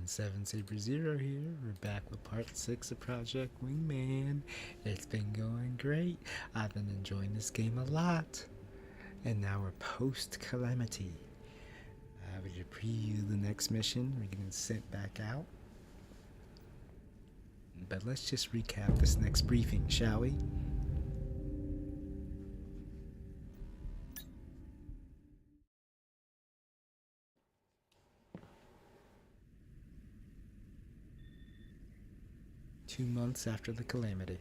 700 here. We're back with part 6 of Project Wingman. It's been going great. I've been enjoying this game a lot. And now we're Post-Calamity. We should preview the next mission. We're getting sent back out. But let's just recap this next briefing, shall we? Two months after the calamity.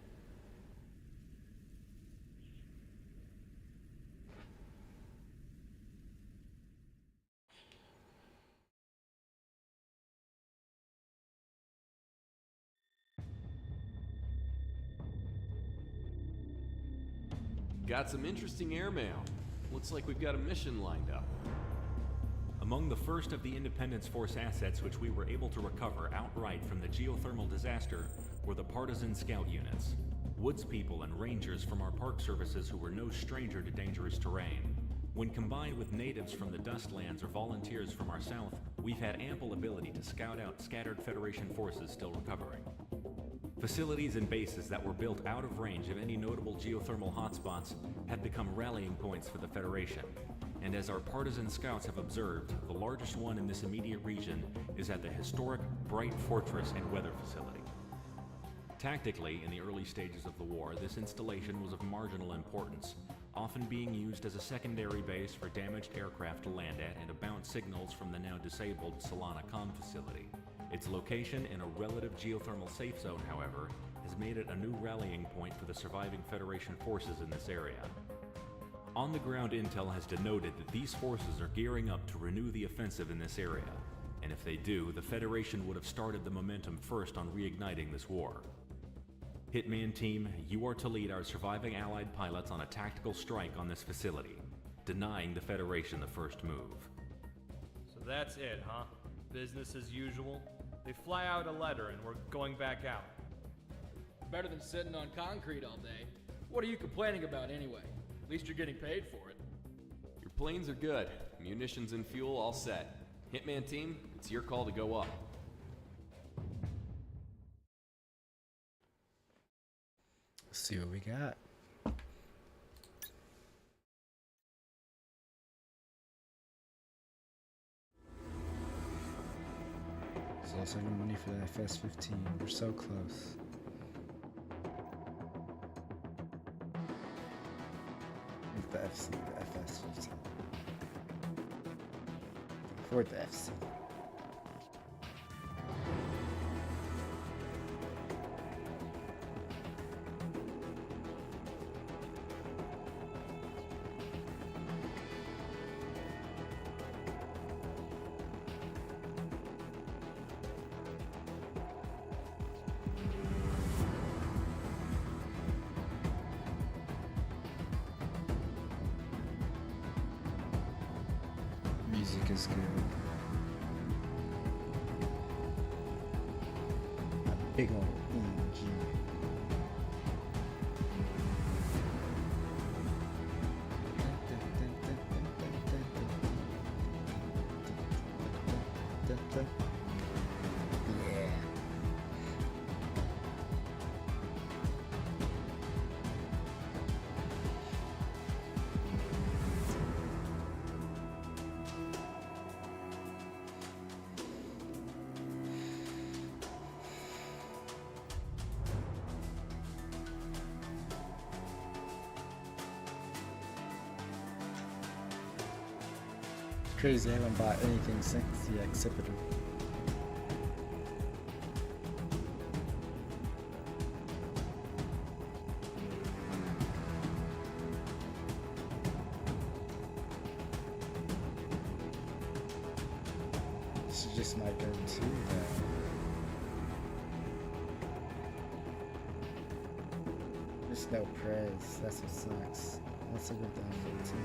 Got some interesting airmail. Looks like we've got a mission lined up. Among the first of the Independence Force assets which we were able to recover outright from the geothermal disaster were the partisan scout units. Woods people and rangers from our park services who were no stranger to dangerous terrain. When combined with natives from the Dustlands or volunteers from our south, we've had ample ability to scout out scattered Federation forces still recovering. Facilities and bases that were built out of range of any notable geothermal hotspots have become rallying points for the Federation. And as our partisan scouts have observed, the largest one in this immediate region is at the historic Bright Fortress and Weather Facility. Tactically, in the early stages of the war, this installation was of marginal importance, often being used as a secondary base for damaged aircraft to land at and to bounce signals from the now disabled Solana Com facility. Its location in a relative geothermal safe zone, however, has made it a new rallying point for the surviving Federation forces in this area. On-the-ground intel has denoted that these forces are gearing up to renew the offensive in this area, and if they do, the Federation would have started the momentum first on reigniting this war. Hitman Team, you are to lead our surviving Allied pilots on a tactical strike on this facility, denying the Federation the first move. So that's it, huh? Business as usual? They fly out a letter and we're going back out. Better than sitting on concrete all day. What are you complaining about anyway? At least you're getting paid for it. Your planes are good. Munitions and fuel all set. Hitman Team, it's your call to go up. Let's see what we got. There's also no money for the FS-15. We're so close. With the FC, the FS-15. For the FC. Music is good. A big old EG. Yeah. Crazy, I haven't bought anything since the Exhibitor. This is just my go-to now. There's no praise, that's what sucks. That's a good outfit too.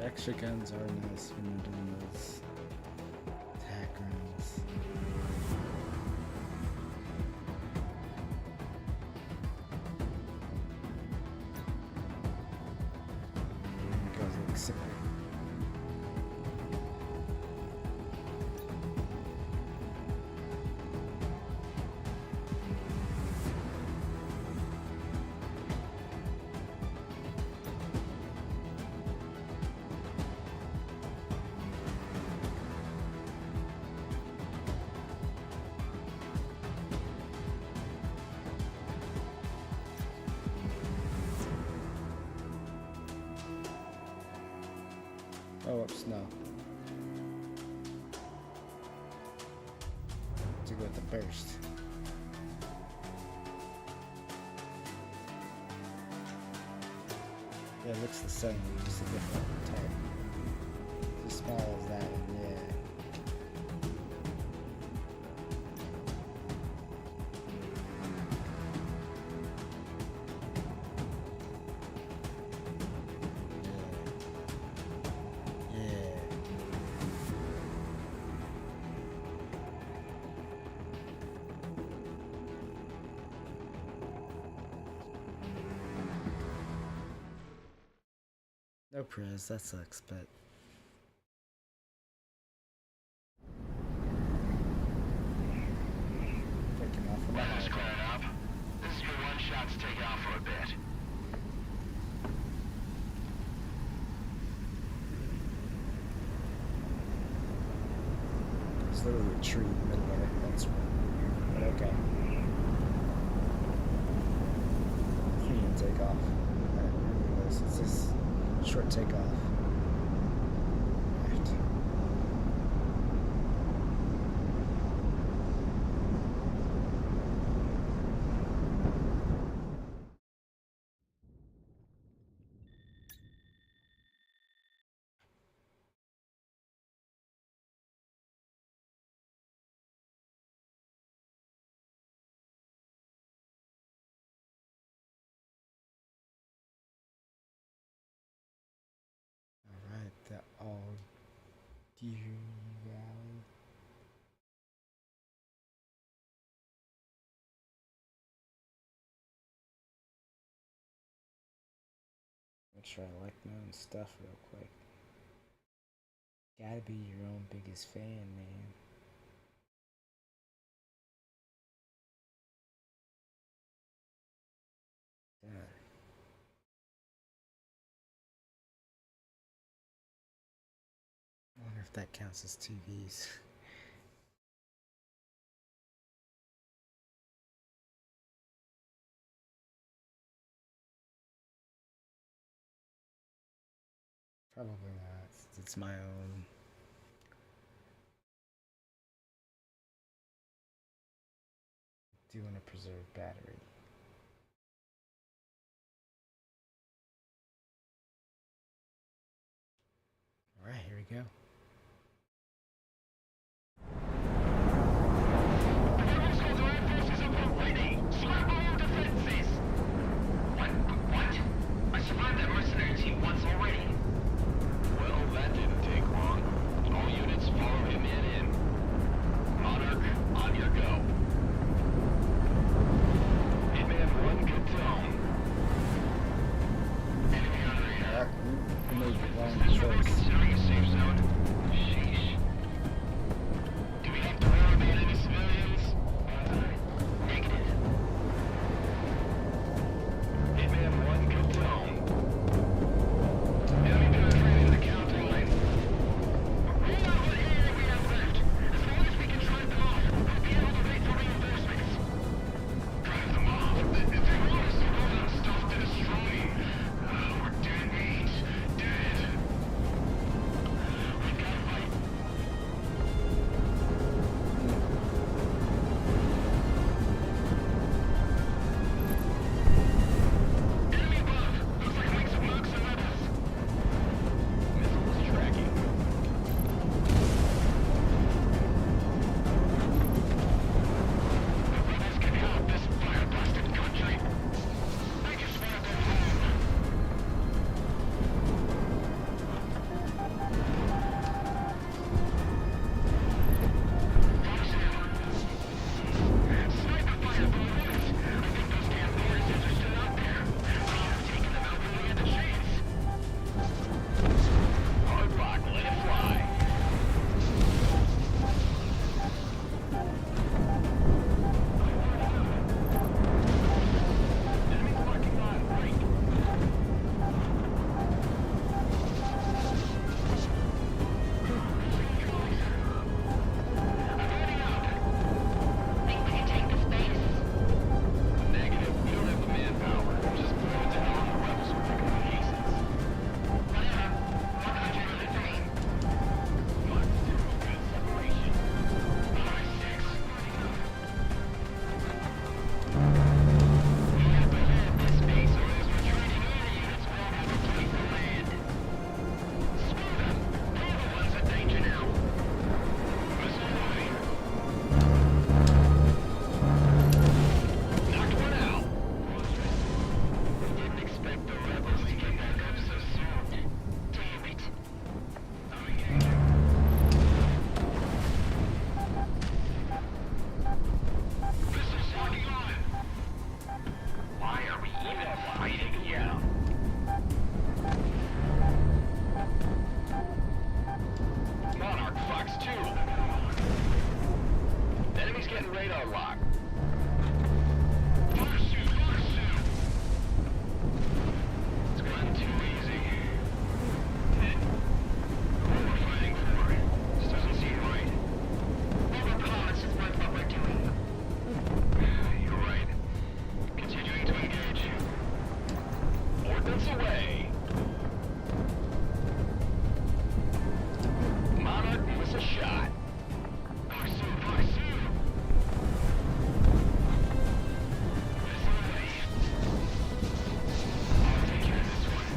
extra guns are nice when you're doing those attack runs. It goes like super. Oh, whoops, no. To go with the burst. Yeah, it looks the same, just a different type. As small as that, yeah. No prez, that sucks, but take him off of my Weather's clearing up. This is your one shot to take off for a bit. There's literally a tree in the middle of it. That's weird, but okay. You can take off. It's just short takeoff. Right. Alright, the all Deer Valley. Make sure I like my own stuff real quick. Gotta be your own biggest fan, man. Done. I wonder if that counts as TVs. Probably not. It's my own. Do want to preserve battery. Alright, here we go. What? I survived that mercenary team once already. Well, that didn't take long. All units follow Hitman in. Monarch, on your go. Hitman 1 Katone. Enemy on radar. You made the wrong Is this what we're choice. considering a safe zone? Send radar lock. It's gotten too easy. What we're fighting for? This doesn't seem right. Never promise is worth what we're doing. You're right. Continuing to engage. Ordnance away. Monarch miss a shot. Pursue, pursue. I'll take care of this one.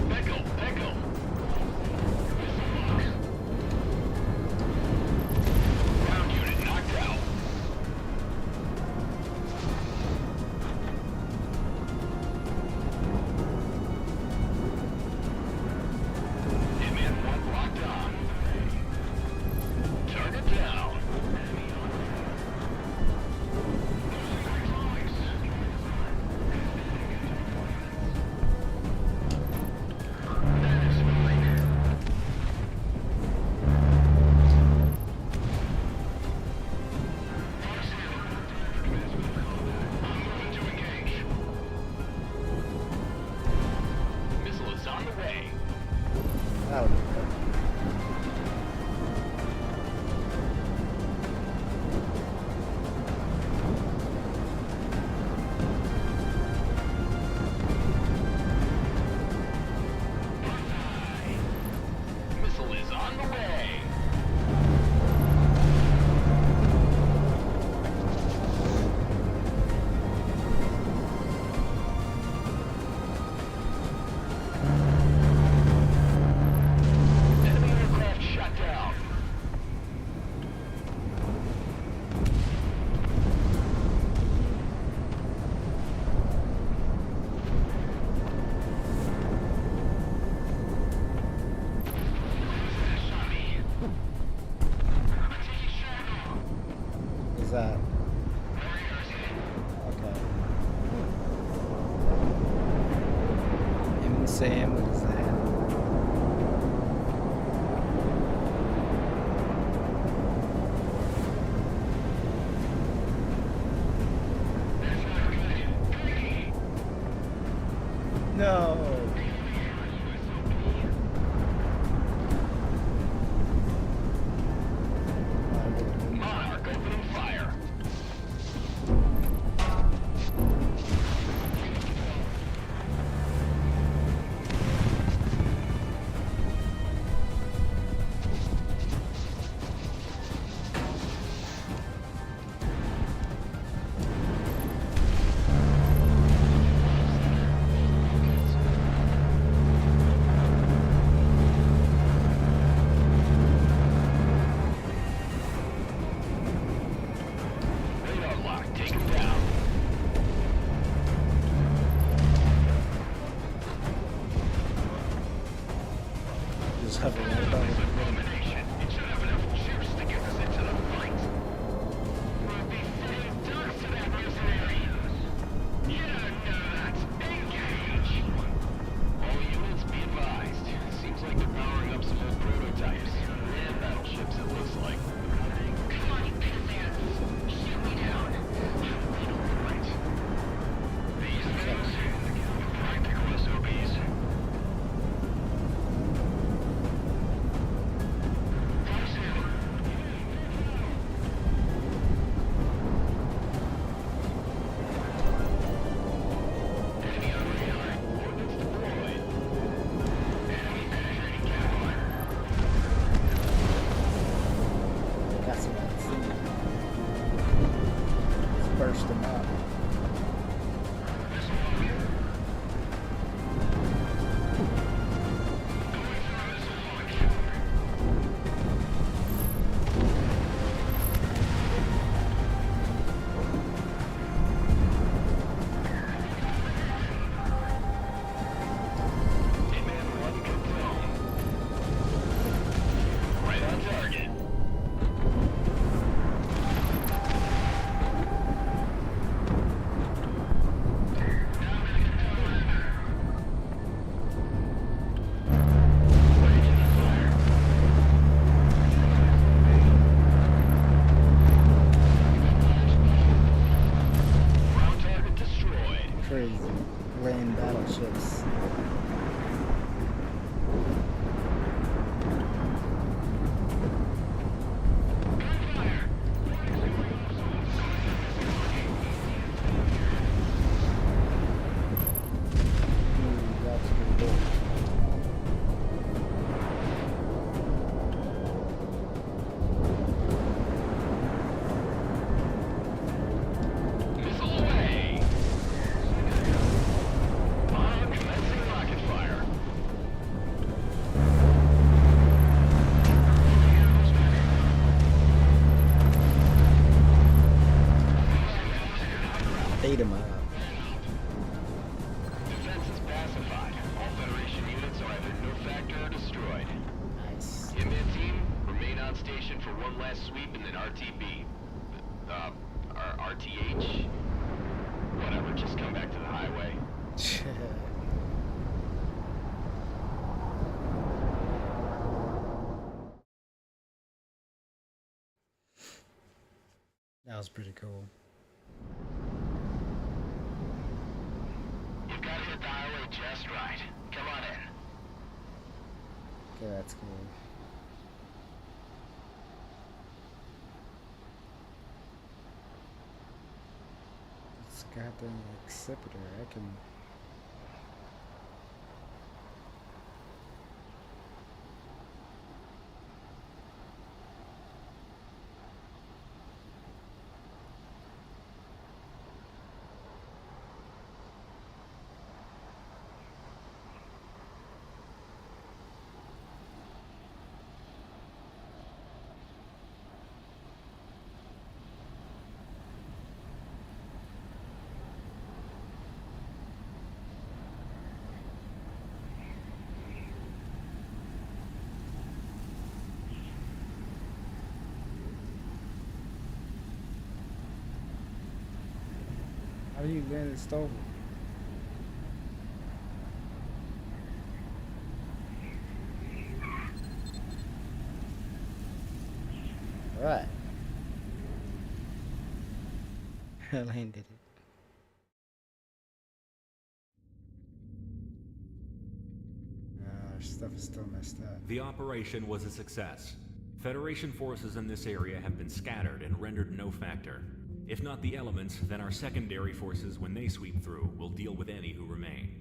Pickle, pickle. Ground unit knocked out. Hitman 1 locked on. Target down. That is fine. I'm moving to engage. Missile is on the way. That'll be good. Missile is on the way. Enemy aircraft shut down. Is that okay? Him and Sam, what is that? No. Monarch opening fire. Radar lock, take him down. Just have a right about it. Elimination. It should have enough juice to get us into the fight. We'll be sitting ducks to that mercenary. You don't know that. Engage. All units be advised. Seems like they're powering up some old prototypes. Land battleships, it looks like. Come on, you pissants. Shoot me down. Right. These things, practical SOBs. Enemy on radar. Ordnance deployed. Enemy penetrating Kevlar. That's what I see. Let's burst them up. chase. That's pretty cool. Missile away! Commencing rocket fire. Ate him up. Defense is pacified. All Federation units are either no factor or destroyed. Nice. Hitman team, remain on station for one last sweep and then RTB. RTH? Whatever, just come back to the highway. That was pretty cool. You've got to hit the highway just right. Come on in. Okay, that's cool. It's goddamn exhibitor. I can. How do you land it stolen? Alright. I landed it. Our stuff is still messed up. The operation was a success. Federation forces in this area have been scattered and rendered no factor. If not the elements, then our secondary forces, when they sweep through, will deal with any who remain.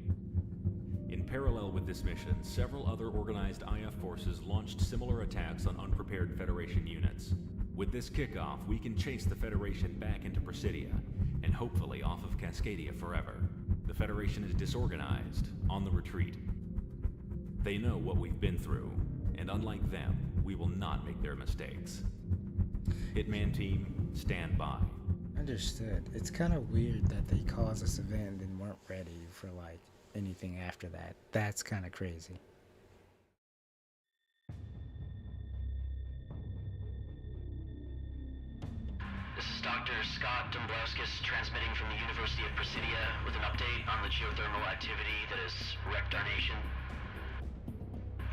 In parallel with this mission, several other organized IF forces launched similar attacks on unprepared Federation units. With this kickoff, we can chase the Federation back into Presidia, and hopefully off of Cascadia forever. The Federation is disorganized, on the retreat. They know what we've been through, and unlike them, we will not make their mistakes. Hitman team, stand by. Understood. It's kind of weird that they caused this event and weren't ready for like anything after that. That's kind of crazy. This is Dr. Scott Dombrowskis transmitting from the University of Presidia with an update on the geothermal activity that has wrecked our nation.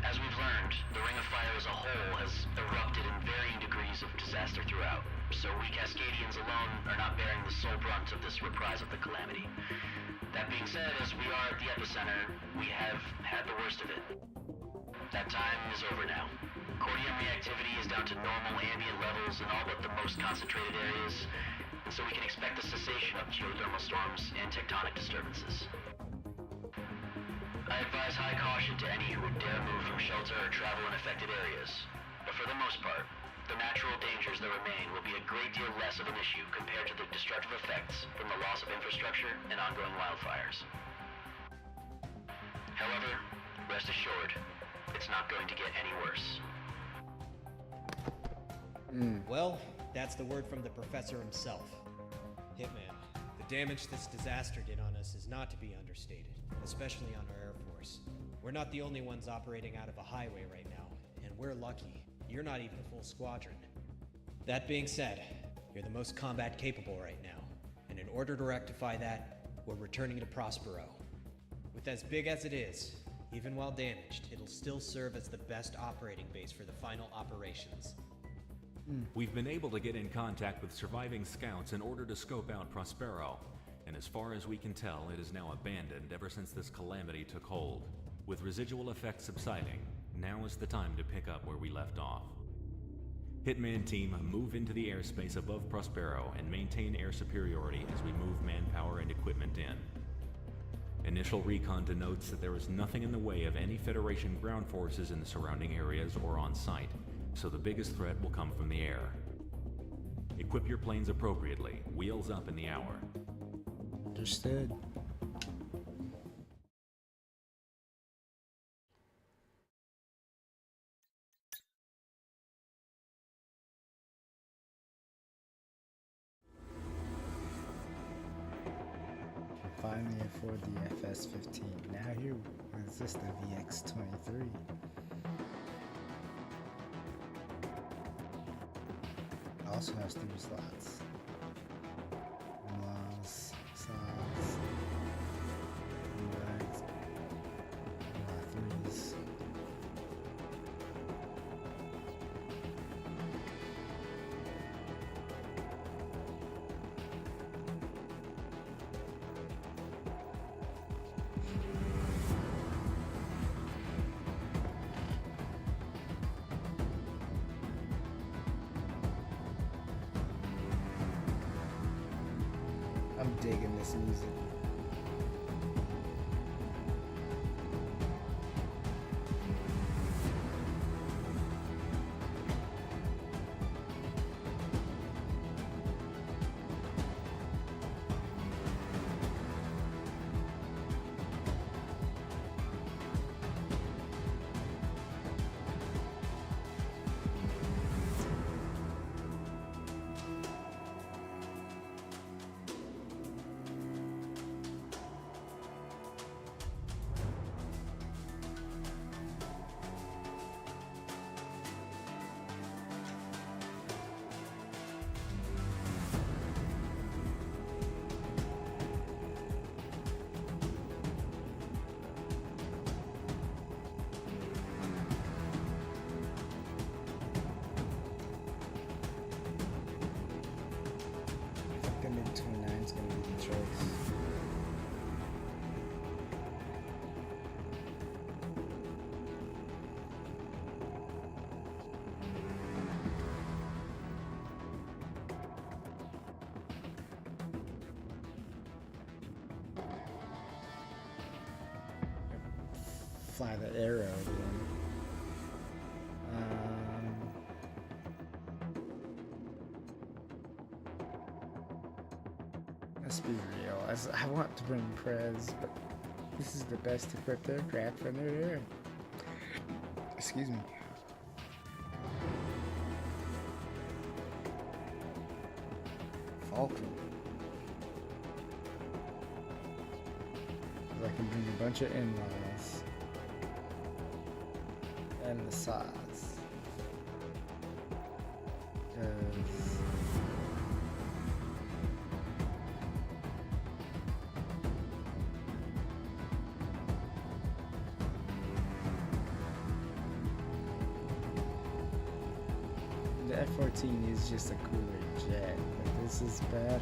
As we've learned, the Ring of Fire as a whole has erupted in varying degrees of disaster throughout, so we Cascadians alone are not bearing the sole brunt of this reprise of the calamity. That being said, as we are at the epicenter, we have had the worst of it. That time is over now. Cordium reactivity is down to normal ambient levels in all but the most concentrated areas, and so we can expect the cessation of geothermal storms and tectonic disturbances. I advise high caution to any who would dare move from shelter or travel in affected areas. But for the most part, the natural dangers that remain will be a great deal less of an issue compared to the destructive effects from the loss of infrastructure and ongoing wildfires. However, rest assured, it's not going to get any worse. Well, that's the word from the professor himself. Hitman, the damage this disaster did on us is not to be understated, especially on our Air Force. We're not the only ones operating out of a highway right now, and we're lucky. You're not even a full squadron. That being said, you're the most combat capable right now, and in order to rectify that, we're returning to Prospero. With as big as it is, even while damaged, it'll still serve as the best operating base for the final operations. We've been able to get in contact with surviving scouts in order to scope out Prospero, and as far as we can tell, it is now abandoned ever since this calamity took hold. With residual effects subsiding, now is the time to pick up where we left off. Hitman Team, move into the airspace above Prospero and maintain air superiority as we move manpower and equipment in. Initial recon denotes that there is nothing in the way of any Federation ground forces in the surrounding areas or on site, so the biggest threat will come from the air. Equip your planes appropriately, wheels up in the hour. Understood. Finally afford the FS-15. Now here is this, the VX-23. Also has 3 slots. Laws, slots, rags, 3s. I'm digging this music. I think the mid-29 is going to be the choice. Fly that arrow again. Let's be real. I want to bring Prez, but this is the best equipped aircraft for their air. Excuse me. Falcon. I can bring a bunch of in-laws. And the sides. The F-14 is just a cooler jet, but this is better.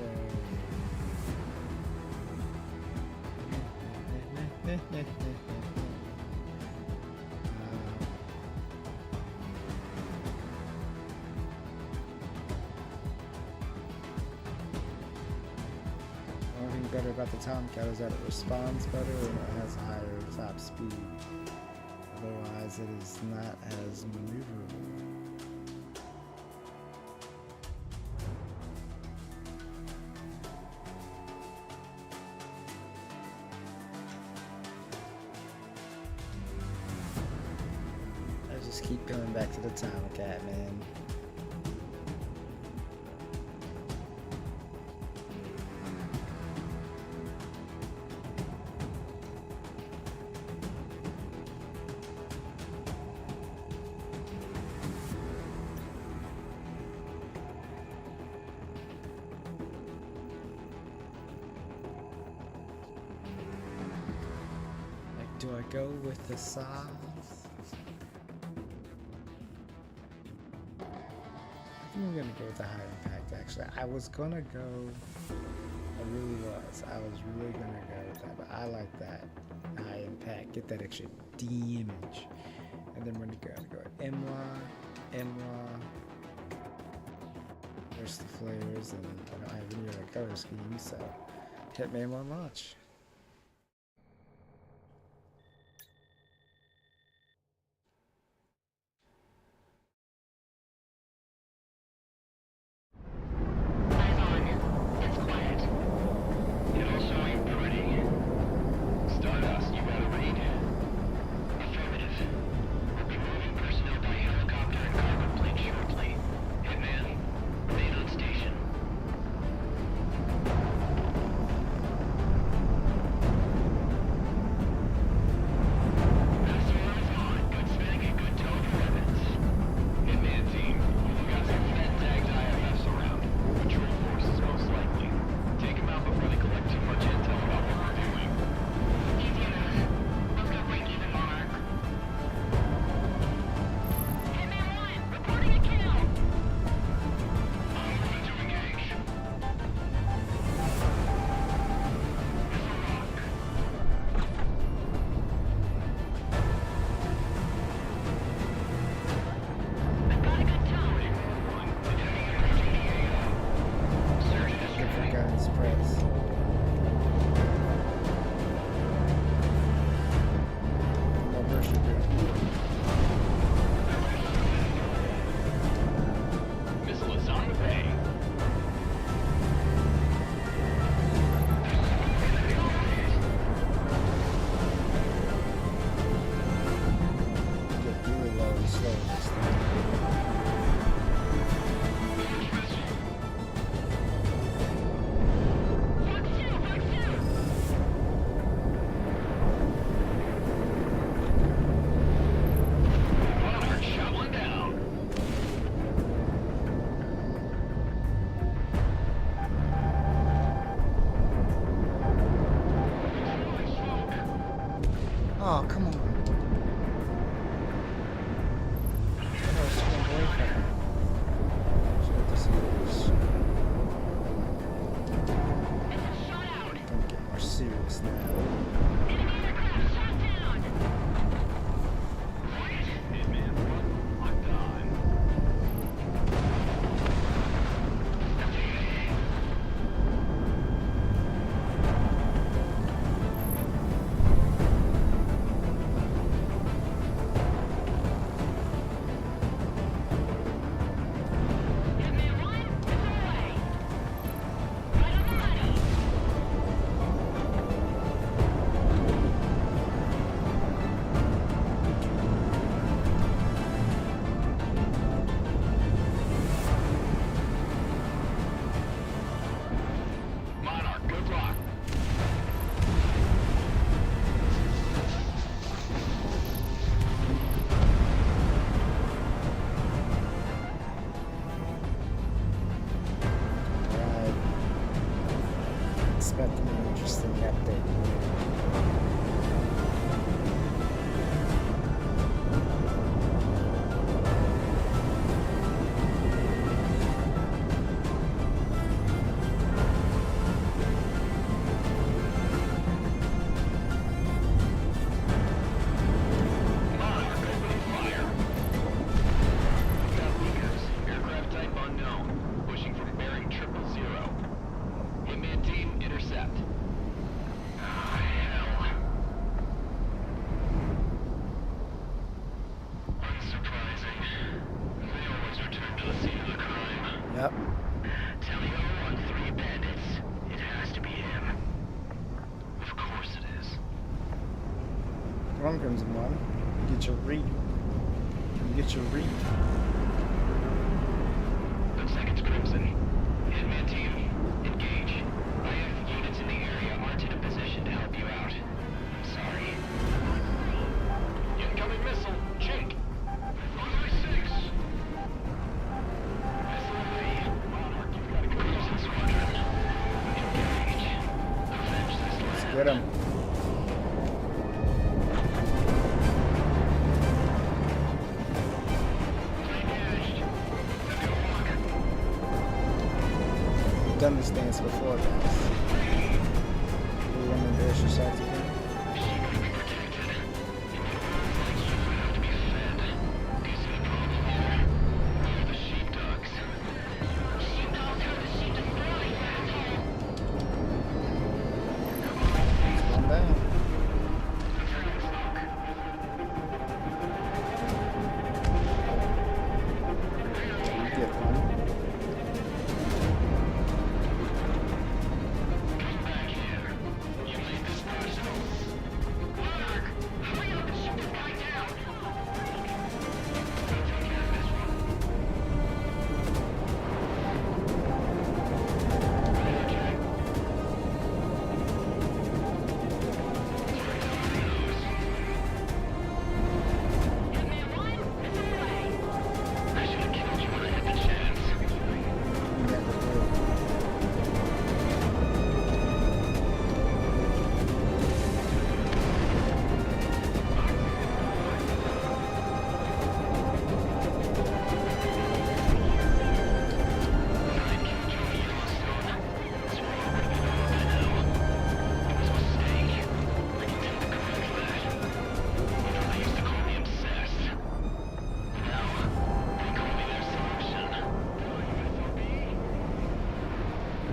One thing better about the Tomcat is that it responds better and it has a higher top speed. Otherwise, it is not as maneuverable. I just keep coming back to the Tomcat, man. Like, do I go with the size? I think I'm gonna go with the high impact. Actually, I was gonna go I really was. I was really gonna go with that, but I like that. High impact. Get that extra damage. And then we're gonna go Emwa. There's the flares, and I don't have any other color schemes, so Hitman 1 launch. Eyes on. It's quiet. It also ain't pretty. Stardust, you got a read? Affirmative. We'll be moving personnel by helicopter and cargo plane shortly. Hitman, remain on station. Master eyes on. Good spinning and good toe for weapons. Hitman team, we've got some Fed-tagged IFFs around. Patrol forces most likely. Take them out before they collect too much intel about what we're doing. Easy enough. Let's go break even, Monarch. Hitman 1, reporting a kill. I'm ready to engage. I've got a good tone. Different guns press. More burst Missile is on the way. get really low and slow this thing. Fox 2, Fox 2. Monarch shot one down. Oh, come on. Oh, it's my boyfriend. Should have to see this. Missile shot out. Don't get more serious now. Enemy aircraft shot down. Hitman, locked on. Hitman 1, missile away. Right on the money. Monarch, good luck. Alright. Expecting an interesting update. Monarch, opening fire. We've got leakers. Aircraft type unknown. Pushing from bearing 000. Hitman team, intercept. Ah, hell. Unsurprising. They always return to the scene of the crime. Yep. Tally ho on 3 bandits. It has to be him. Of course it is. One comes in one. Get your read. Get your read. 10 seconds, Crimson. Hitman team, engage. IF units in the area aren't in a position to help you out. I'm sorry. Incoming missile, Jake. Runway 6. Missile away. Monarch, you've got a cruising squadron. Engage. Avenge this land. Get him. Done this dance before, guys. There's your sides again. Calm down. You get one.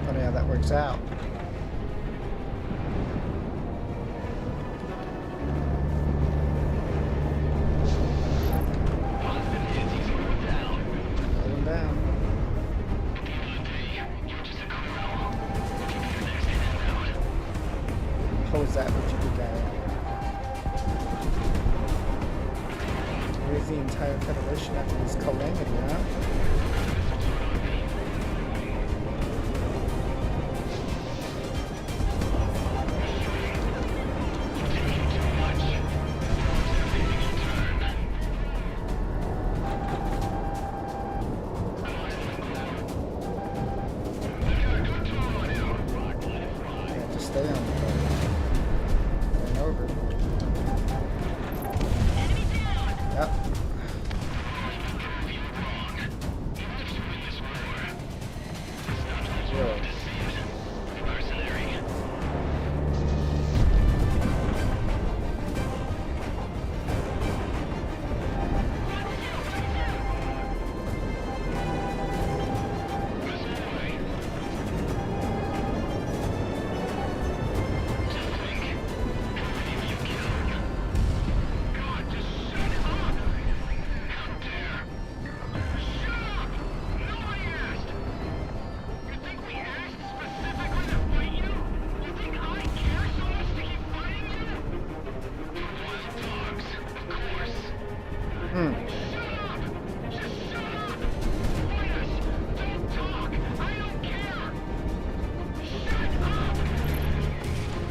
Funny how that works out. Hold him down. How was that what you did there? Here's the entire Federation after this calamity, huh? Yeah, just stay on the boat. And over. Yep. Zero.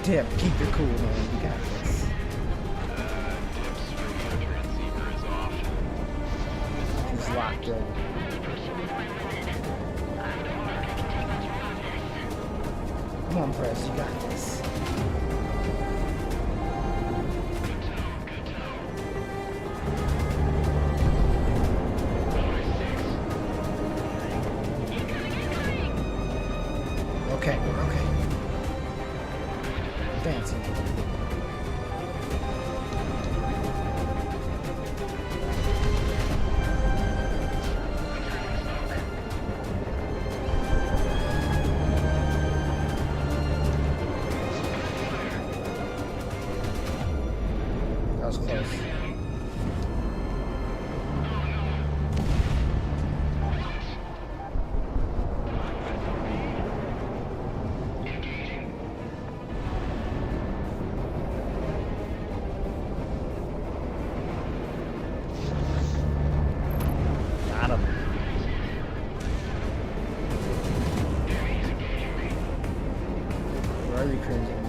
Tim, keep your cool, man. You got this. He's locked in. Come on, Press. You got this. Okay, we're okay. Dancing. That was close. Got him. Where are you, crazy one?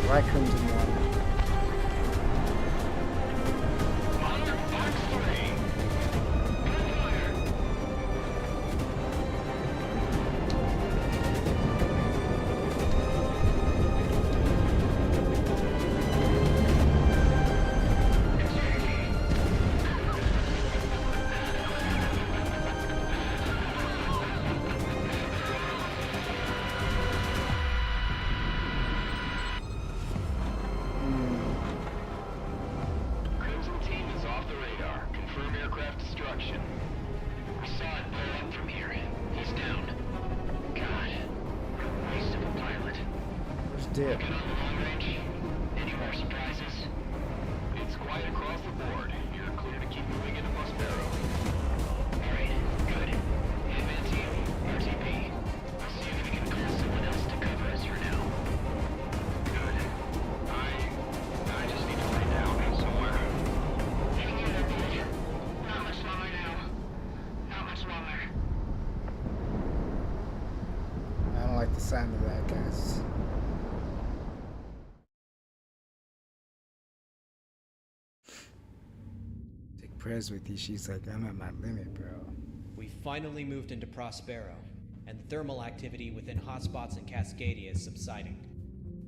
Black Crimson 1. Monarch Fox 3. Gunfire. Crimson team is off the radar. Confirm aircraft destruction. We saw it pull up from here. He's down. God. Waste of a pilot. Where's Dip? Looking on the long range. Any more surprises? It's quiet across the board. You're clear to keep moving into Prospero. Alright, good. Hitman team, RTP. I'll see if we can call someone else to cover us for now. Good. I just need to lay down somewhere. Hang in there, Pete. Not much longer now. Not much longer. I don't like the sound of that, guys. Take Prez with you. She's like, I'm at my limit, bro. We finally moved into Prospero, and the thermal activity within hotspots in Cascadia is subsiding.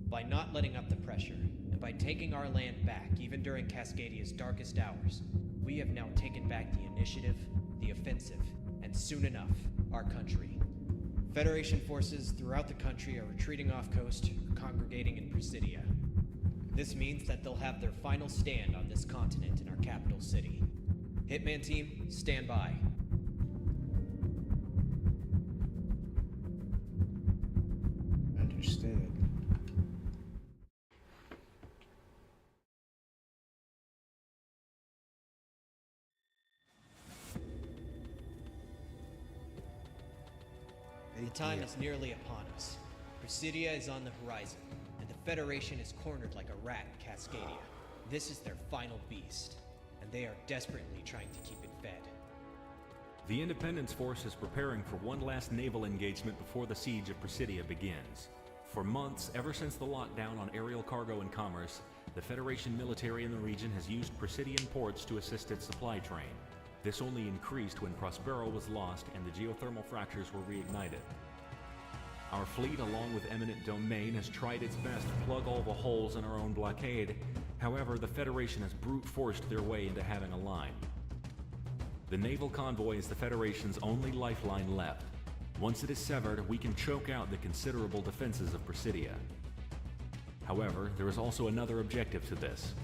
By not letting up the pressure, and by taking our land back even during Cascadia's darkest hours, we have now taken back the initiative, the offensive, and soon enough, our country. Federation forces throughout the country are retreating off coast or congregating in Presidia. This means that they'll have their final stand on this continent in our capital city. Hitman team, stand by. Understood. The time is nearly upon us. Presidia is on the horizon, and the Federation is cornered like a rat in Cascadia. This is their final beast, and they are desperately trying to keep it fed. The Independence Force is preparing for one last naval engagement before the siege of Presidia begins. For months, ever since the lockdown on aerial cargo and commerce, the Federation military in the region has used Presidian ports to assist its supply train. This only increased when Prospero was lost and the geothermal fractures were reignited. Our fleet, along with eminent domain, has tried its best to plug all the holes in our own blockade. However, the Federation has brute forced their way into having a line. The naval convoy is the Federation's only lifeline left. Once it is severed, we can choke out the considerable defenses of Presidia. However, there is also another objective to this.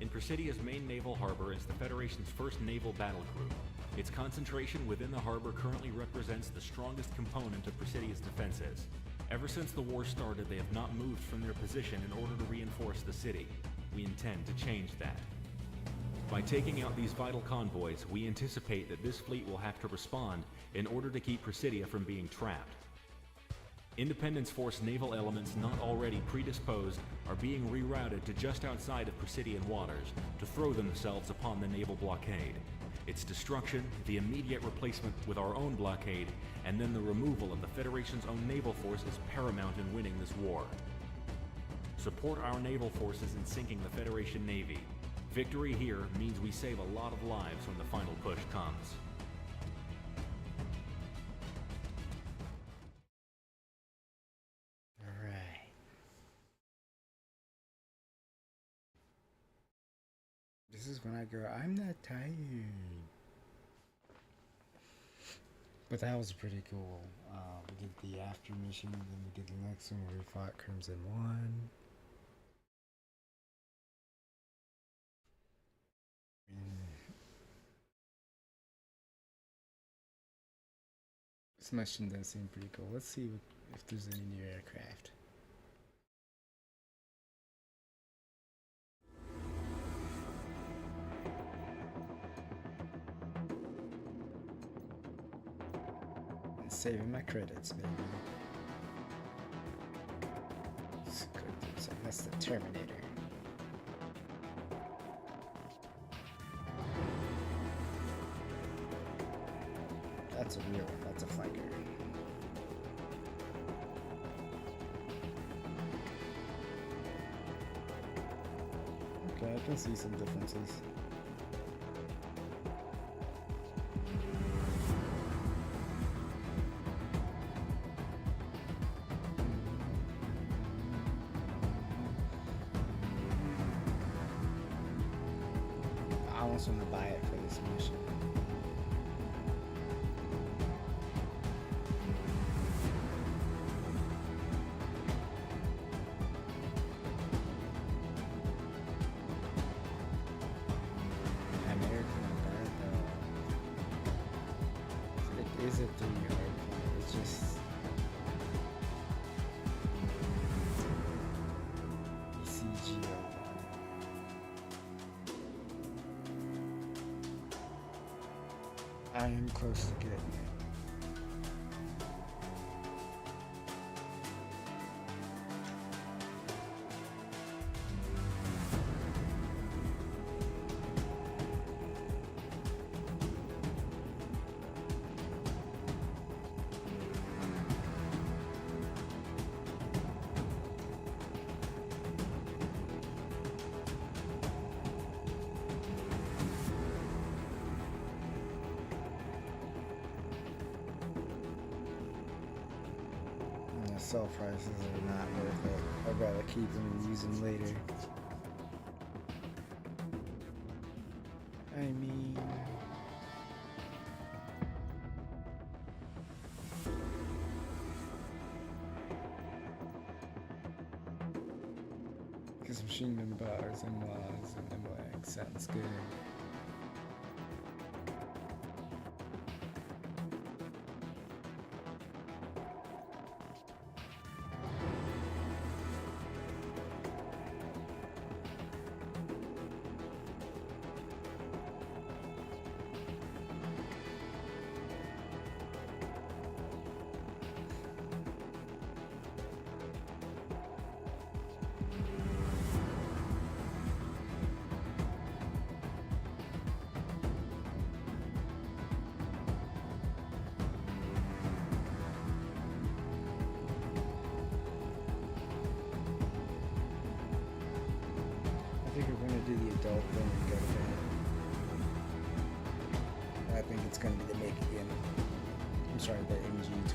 In Presidia's main naval harbor is the Federation's first naval battle group. Its concentration within the harbor currently represents the strongest component of Presidia's defenses. Ever since the war started, they have not moved from their position in order to reinforce the city. We intend to change that. By taking out these vital convoys, we anticipate that this fleet will have to respond in order to keep Presidia from being trapped. Independence Force naval elements not already predisposed are being rerouted to just outside of Presidian waters to throw themselves upon the naval blockade. Its destruction, the immediate replacement with our own blockade, and then the removal of the Federation's own naval force is paramount in winning this war. Support our naval forces in sinking the Federation Navy. Victory here means we save a lot of lives when the final push comes. Alright. This is when I go, I'm not tired. But that was pretty cool. We did the after mission, and then we did the next one where we fought Crimson 1. This mission does seem pretty cool. Let's see if there's any new aircraft. And saving my credits, baby. Let's go through some. That's the Terminator. That's a real one. That's a fighter. Okay, I can see some differences. I almost want to buy it for this mission. American bad though. It is a 3-yard point. It's just CGO. I am close to getting it. And the sell prices are not worth it. I'd rather keep them and use them later. I mean, because machine gun bars and mods and MLX sounds good. I think we're going to do the adult thing and go to bed. I think it's going to be the Make Again. I'm sorry, the MG29.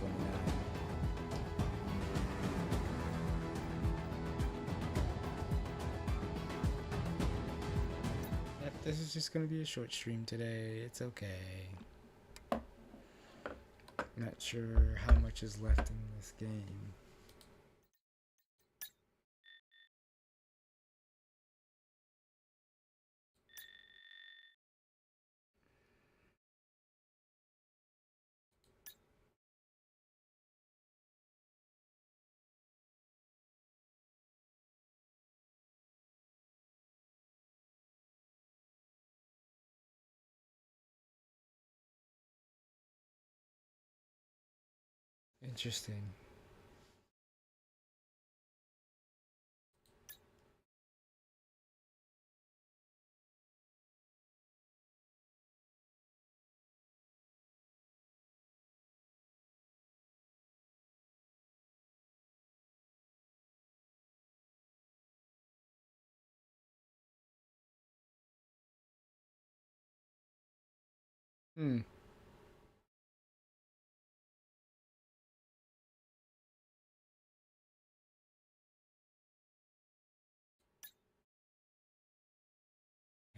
Yep, this is just going to be a short stream today. It's okay. Not sure how much is left in this game. Interesting. Hmm.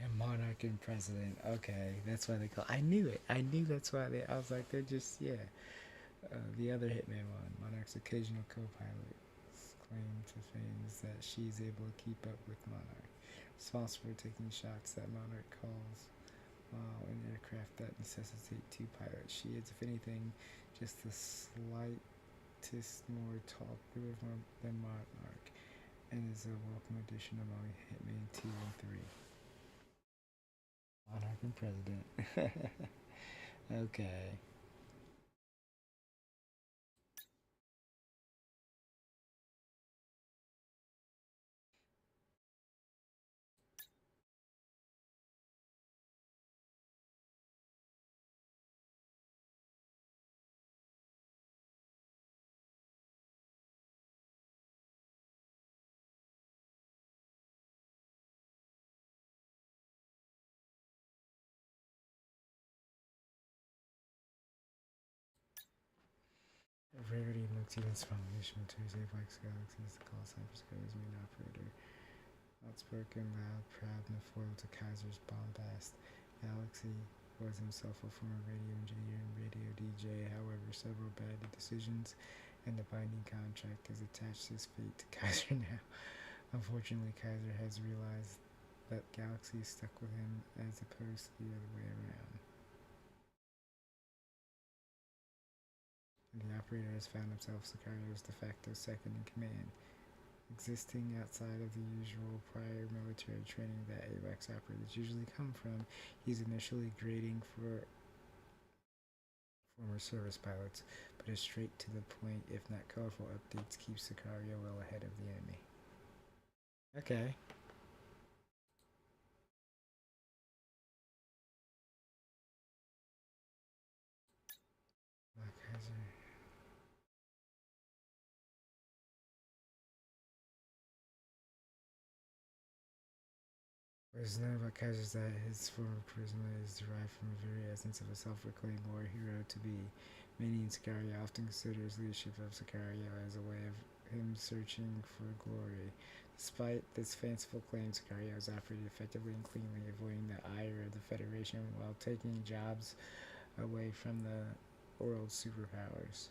And Monarch and President. Okay, that's why they call. I knew it. I knew that's why they. I was like, they're just yeah. The other Hitman one, Monarch's occasional co-pilot's claim to fame is that she's able to keep up with Monarch, responsible for taking shots that Monarch calls while in aircraft that necessitate 2 pilots. She is, if anything, just the slightest more talkative than Monarch, and is a welcome addition among Hitman 2 and 3. Monarch and President. Okay. Rarity Motiva's foundation Tuesday Black's Galaxy is the call sign for Sky's main operator. Outspoken, loud, proud, and a foil to Kaiser's bombast. Galaxy was himself a former radio engineer and radio DJ. However, several bad decisions and a binding contract has attached his fate to Kaiser now. Unfortunately, Kaiser has realized that Galaxy is stuck with him as opposed to the other way around. The operator has found himself Sicario's de facto second in command. Existing outside of the usual prior military training that AWACS operators usually come from, he's initially grading for former service pilots, but his straight to the point, if not colorful updates, keep Sicario well ahead of the enemy. Okay. Kaiser. What is known about Kaiser is that his form of charisma is derived from the very essence of a self-proclaimed war hero to be. Many in Sicario often consider his leadership of Sicario as a way of him searching for glory. Despite this fanciful claim, Sicario has operated effectively and cleanly, avoiding the ire of the Federation while taking jobs away from the world's superpowers.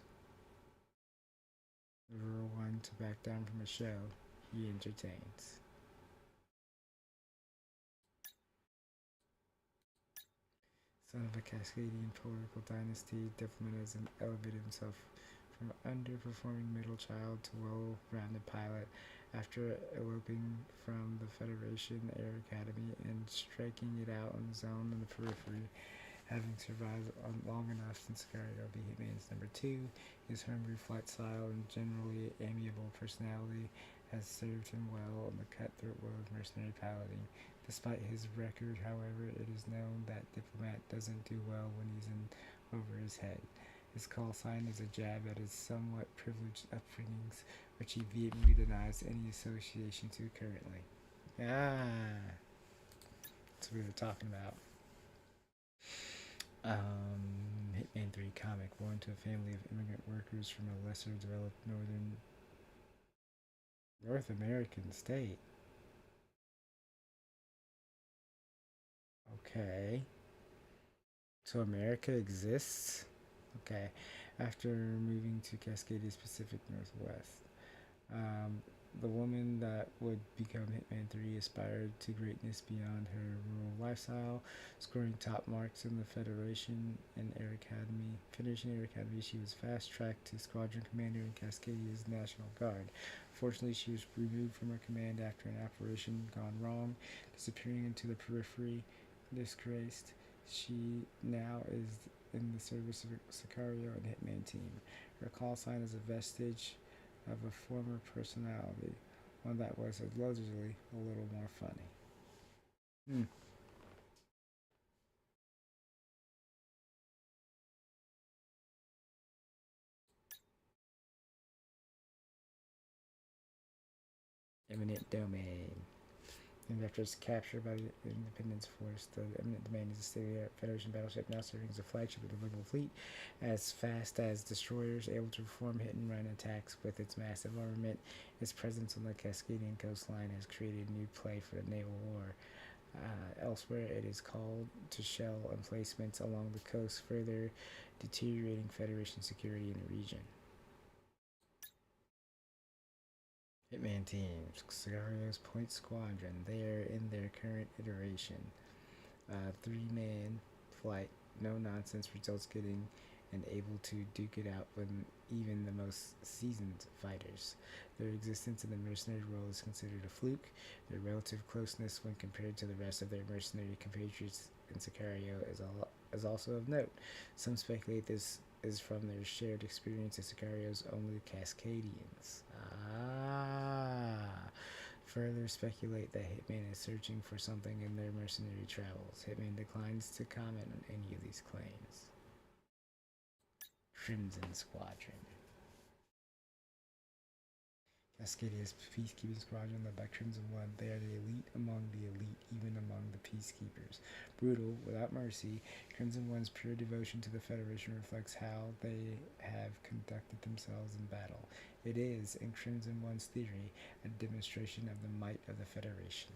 Never one to back down from a show he entertains. Son of a Cascadian political dynasty, Diplomat has elevated himself from underperforming middle child to well-rounded pilot after eloping from the Federation Air Academy and striking it out on his own in the periphery. Having survived long enough since Sicario be Hitman's number 2, his hungry flight style and generally amiable personality has served him well in the cutthroat world of mercenary piloting. Despite his record, however, it is known that Diplomat doesn't do well when he's in over his head. His call sign is a jab at his somewhat privileged upbringings, which he vehemently denies any association to currently. That's what we were talking about. Hitman 3 comic, born to a family of immigrant workers from a lesser developed North American state. Okay. So America exists? Okay. After moving to Cascadia's Pacific Northwest. The woman that would become Hitman 3 aspired to greatness beyond her rural lifestyle, scoring top marks in the Federation and Air Academy. Finishing Air Academy, she was fast-tracked to Squadron Commander in Cascadia's National Guard. Fortunately, she was removed from her command after an operation gone wrong, disappearing into the periphery. Disgraced, she now is in the service of Sicario and Hitman team. Her call sign is a vestige of a former personality, one that was allegedly a little more funny. Eminent Domain. And after its capture by the Independence Force, the Eminent Domain is a state-of-the-art Federation battleship now serving as a flagship of the Rebel fleet, as fast as destroyers, able to perform hit-and-run attacks with its massive armament. Its presence on the Cascadian coastline has created new play for the naval war. Elsewhere, it is called to shell emplacements along the coast, further deteriorating Federation security in the region. Hitman teams, Sicario's Point Squadron, they are in their current iteration. 3-man flight, no nonsense results getting and able to duke it out with even the most seasoned fighters. Their existence in the mercenary role is considered a fluke. Their relative closeness when compared to the rest of their mercenary compatriots in Sicario is also of note. Some speculate this is from their shared experience as Sicario's only Cascadians. Further speculate that Hitman is searching for something in their mercenary travels. Hitman declines to comment on any of these claims. Crimson Squadron. Cascadia's peacekeeping squadron led by Crimson One. They are the elite among the elite, even among the peacekeepers. Brutal, without mercy, Crimson One's pure devotion to the Federation reflects how they have conducted themselves in battle. It is, in Crimson One's theory, a demonstration of the might of the Federation.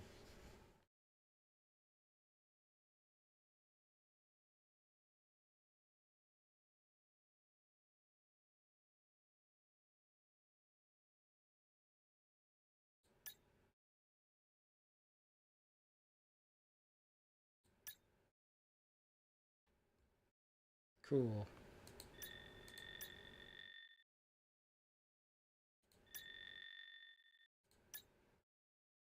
Cool.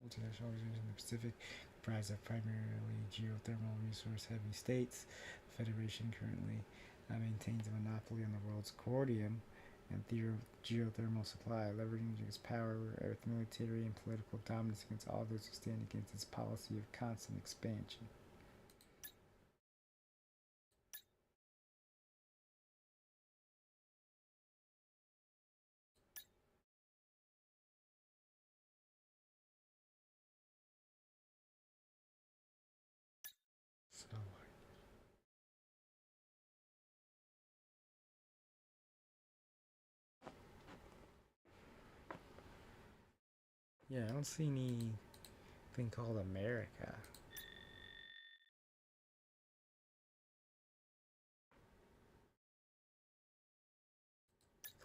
Multinational organizations in the Pacific comprised of primarily geothermal resource-heavy states. The Federation currently maintains a monopoly on the world's cordium and geothermal supply, leveraging its power with military and political dominance against all those who stand against its policy of constant expansion. So, yeah, I don't see anything called America.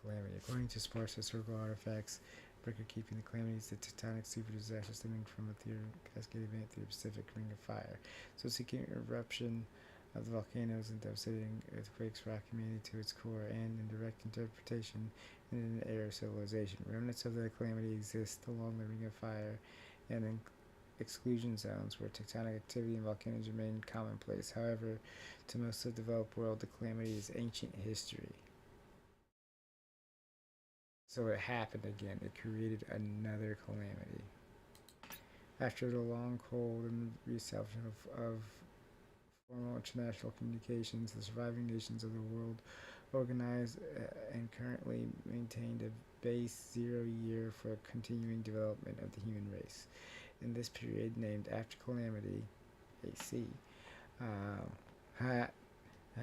Calamity. According to sparse historical artifacts, record keeping the calamities, the tectonic super disaster stemming from a cascade event through the Pacific Ring of Fire. So seeking eruption of the volcanoes and devastating earthquakes rock humanity to its core, and in direct interpretation in an era of civilization. Remnants of the calamity exist along the Ring of Fire and in exclusion zones where tectonic activity and volcanoes remain commonplace. However, to most of the developed world, the calamity is ancient history. So it happened again. It created another calamity. After the long, cold, and reestablishment of formal international communications, the surviving nations of the world organized and currently maintained a base 0 year for continuing development of the human race. In this period, named after Calamity, AC,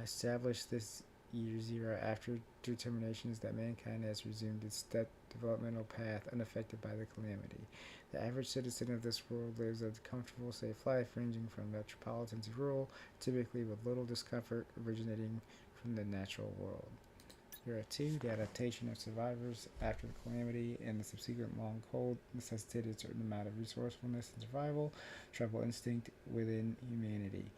established this year 0 after determinations that mankind has resumed its developmental path unaffected by the calamity. The average citizen of this world lives a comfortable, safe life, ranging from metropolitan to rural, typically with little discomfort originating from the natural world. Era 2, the adaptation of survivors after the calamity and the subsequent long cold necessitated a certain amount of resourcefulness and survival, tribal instinct within humanity.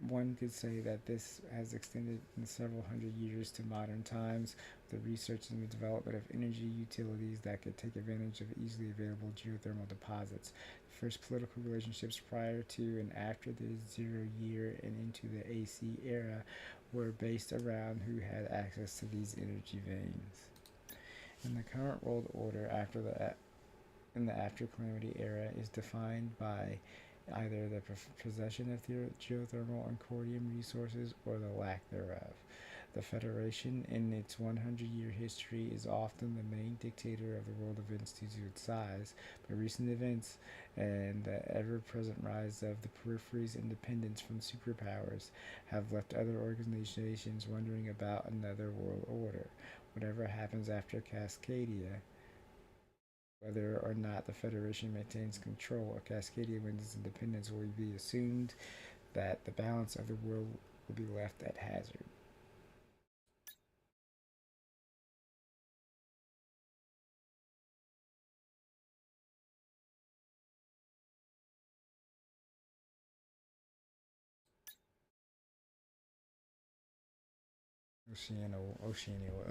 One could say that this has extended in several hundred years to modern times, with the research and the development of energy utilities that could take advantage of easily available geothermal deposits. The first political relationships prior to and after the 0 year and into the AC era were based around who had access to these energy veins. In the current world order in the after calamity era is defined by either the possession of geothermal and cordium resources or the lack thereof. The Federation, in its 100-year history, is often the main dictator of the world events due to its size, but recent events and the ever-present rise of the periphery's independence from superpowers have left other organizations wondering about another world order. Whatever happens after Cascadia, whether or not the Federation maintains control or Cascadia wins its independence, will be assumed that the balance of the world will be left at hazard.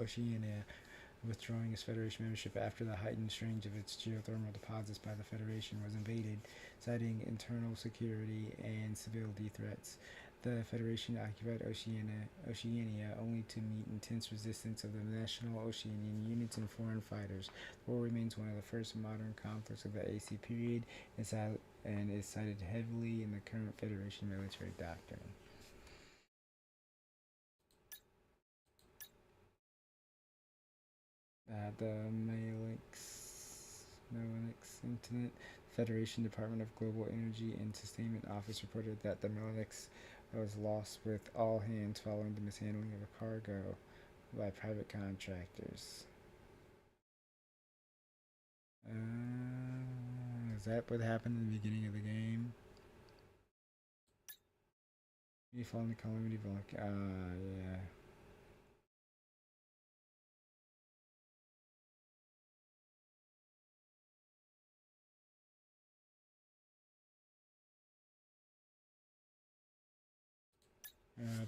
Oceania withdrawing its Federation membership after the heightened strength of its geothermal deposits by the Federation was invaded, citing internal security and stability threats. The Federation occupied Oceania only to meet intense resistance of the national Oceanian units and foreign fighters. The war remains one of the first modern conflicts of the AC period and is cited heavily in the current Federation military doctrine. the Malinx incident. Federation Department of Global Energy and Sustainment Office reported that the Malinx was lost with all hands following the mishandling of a cargo by private contractors. Is that what happened in the beginning of the game? You fall in the Calamity yeah.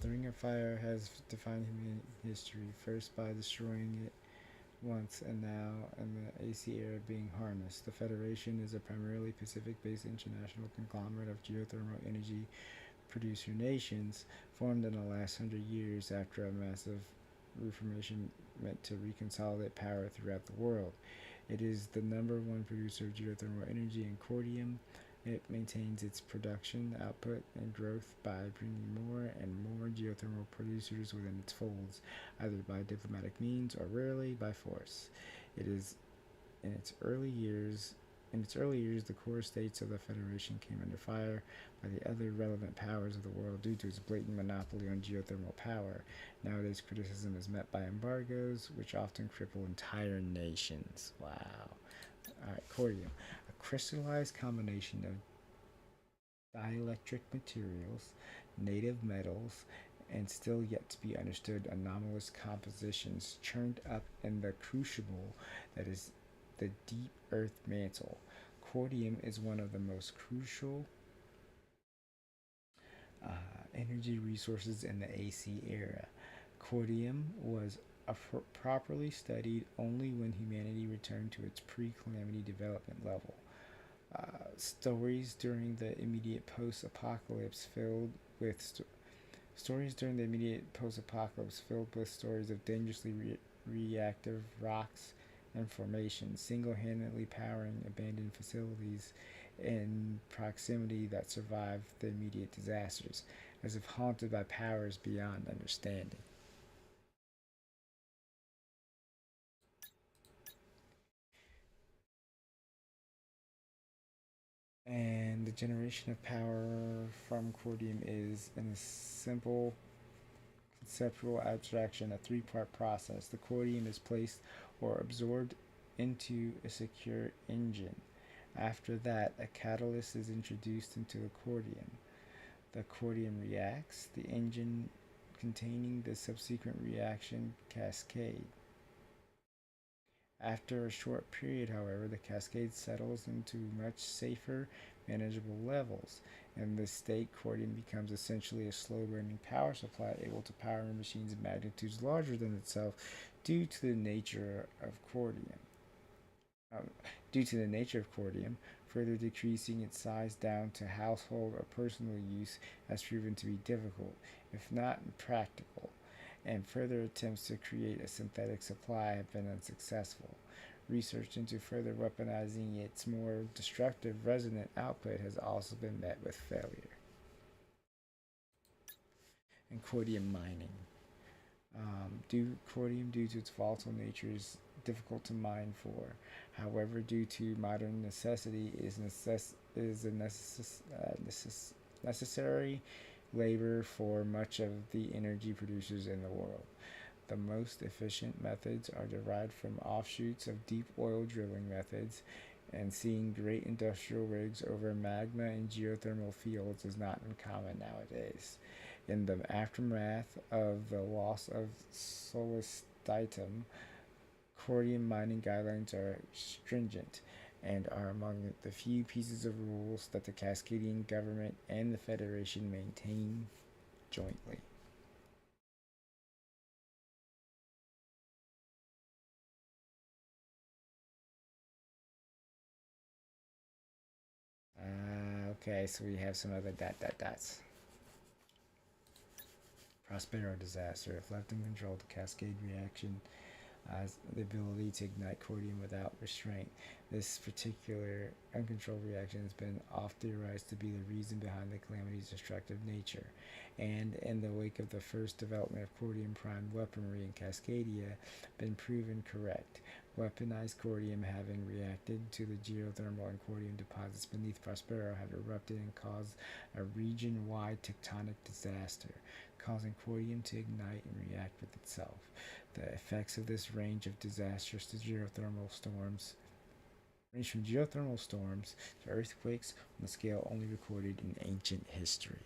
The Ring of Fire has defined human history, first by destroying it once and now in the AC era being harnessed. The Federation is a primarily Pacific-based international conglomerate of geothermal energy producer nations formed in the last 100 years after a massive reformation meant to reconsolidate power throughout the world. It is the number one producer of geothermal energy in Cordium. It maintains its production, output, and growth by bringing more and more geothermal producers within its folds, either by diplomatic means or rarely by force. It is in its early years, the core states of the Federation came under fire by the other relevant powers of the world due to its blatant monopoly on geothermal power. Nowadays, criticism is met by embargoes, which often cripple entire nations. Wow. Alright, Cordium. A crystallized combination of dielectric materials, native metals, and still yet to be understood anomalous compositions churned up in the crucible that is the deep earth mantle. Cordium is one of the most crucial energy resources in the AC era. Cordium was properly studied only when humanity returned to its pre-calamity development level. Stories during the immediate post-apocalypse filled with stories of dangerously reactive rocks and formations, single-handedly powering abandoned facilities in proximity that survived the immediate disasters, as if haunted by powers beyond understanding. And the generation of power from Cordium is, in a simple conceptual abstraction, a three-part process. The Cordium is placed or absorbed into a secure engine. After that, a catalyst is introduced into the Cordium. The Cordium reacts, the engine containing the subsequent reaction cascade. After a short period, however, the cascade settles into much safer, manageable levels. In this state, Cordium becomes essentially a slow-burning power supply able to power machines of magnitudes larger than itself due to the nature of Cordium. Further decreasing its size down to household or personal use has proven to be difficult, if not impractical, and further attempts to create a synthetic supply have been unsuccessful. Research into further weaponizing its more destructive resonant output has also been met with failure. And Cordium mining. Cordium, due to its volatile nature, is difficult to mine for. However, due to modern necessity, is a necessary labor for much of the energy producers in the world. The most efficient methods are derived from offshoots of deep oil drilling methods, and seeing great industrial rigs over magma and geothermal fields is not uncommon nowadays. In the aftermath of the loss of solstitum, Cordium mining guidelines are stringent and are among the few pieces of rules that the Cascadian government and the Federation maintain jointly. Okay, so we have some other dots. Prospero disaster. If left uncontrolled, the cascade reaction has the ability to ignite Cordium without restraint. This particular uncontrolled reaction has been oft theorized to be the reason behind the calamity's destructive nature, and in the wake of the first development of Cordium primed weaponry in Cascadia, been proven correct. Weaponized cordium, having reacted to the geothermal and cordium deposits beneath Prospero, had erupted and caused a region-wide tectonic disaster, causing cordium to ignite and react with itself. The effects of this range of disasters to geothermal storms range from geothermal storms to earthquakes on a scale only recorded in ancient history.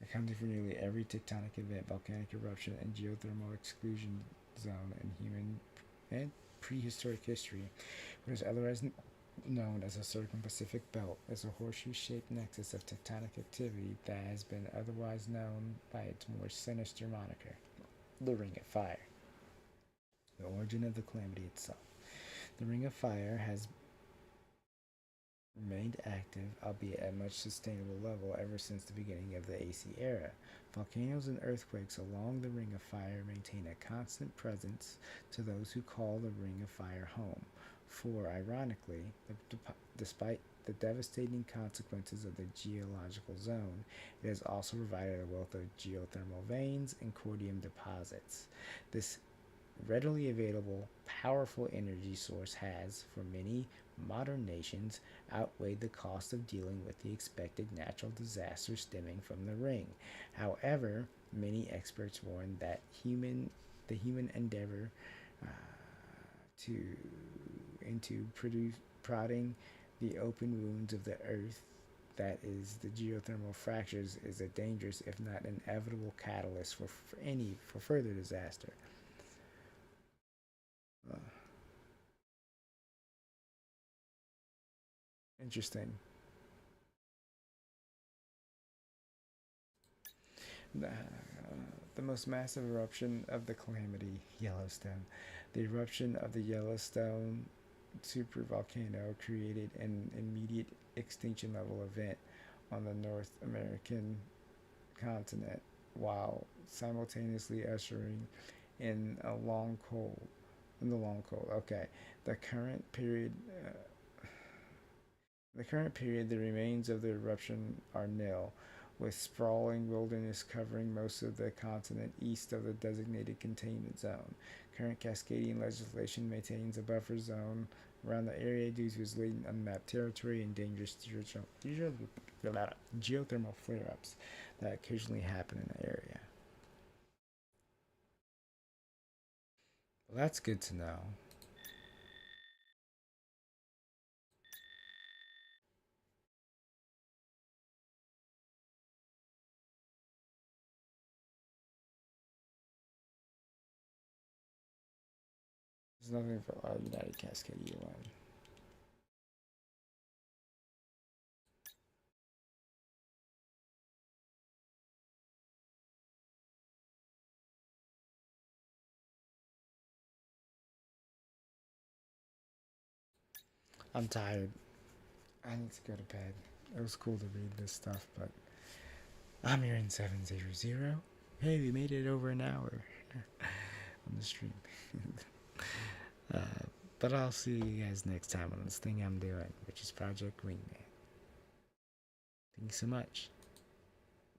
Accounting for nearly every tectonic event, volcanic eruption, and geothermal exclusion zone in human and prehistoric history, what is otherwise known as a circum-Pacific belt is a horseshoe-shaped nexus of tectonic activity that has been otherwise known by its more sinister moniker, the Ring of Fire. The origin of the calamity itself. The Ring of Fire has remained active, albeit at a much sustainable level, ever since the beginning of the AC era. Volcanoes and earthquakes along the Ring of Fire maintain a constant presence to those who call the Ring of Fire home. For, ironically, despite the devastating consequences of the geological zone, it has also provided a wealth of geothermal veins and cordium deposits. This readily available, powerful energy source has, for many modern nations, outweighed the cost of dealing with the expected natural disasters stemming from the ring. However, many experts warn that the human endeavor into prodding the open wounds of the earth, that is the geothermal fractures, is a dangerous, if not inevitable, catalyst for further disaster. Interesting. The most massive eruption of the calamity, Yellowstone. The eruption of the Yellowstone supervolcano created an immediate extinction level event on the North American continent, while simultaneously ushering in a long cold. In the long cold. Okay, the current period. The remains of the eruption are nil, with sprawling wilderness covering most of the continent east of the designated containment zone. Current Cascadian legislation maintains a buffer zone around the area due to its latent unmapped territory and dangerous geothermal flare-ups that occasionally happen in the area. Well, that's good to know. There's nothing for United Cascadia Line. I'm tired. I need to go to bed. It was cool to read this stuff, but I'm here in 700. Hey, we made it over an hour on the stream. But I'll see you guys next time on this thing I'm doing, which is Project Wingman. Thank you so much.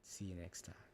See you next time.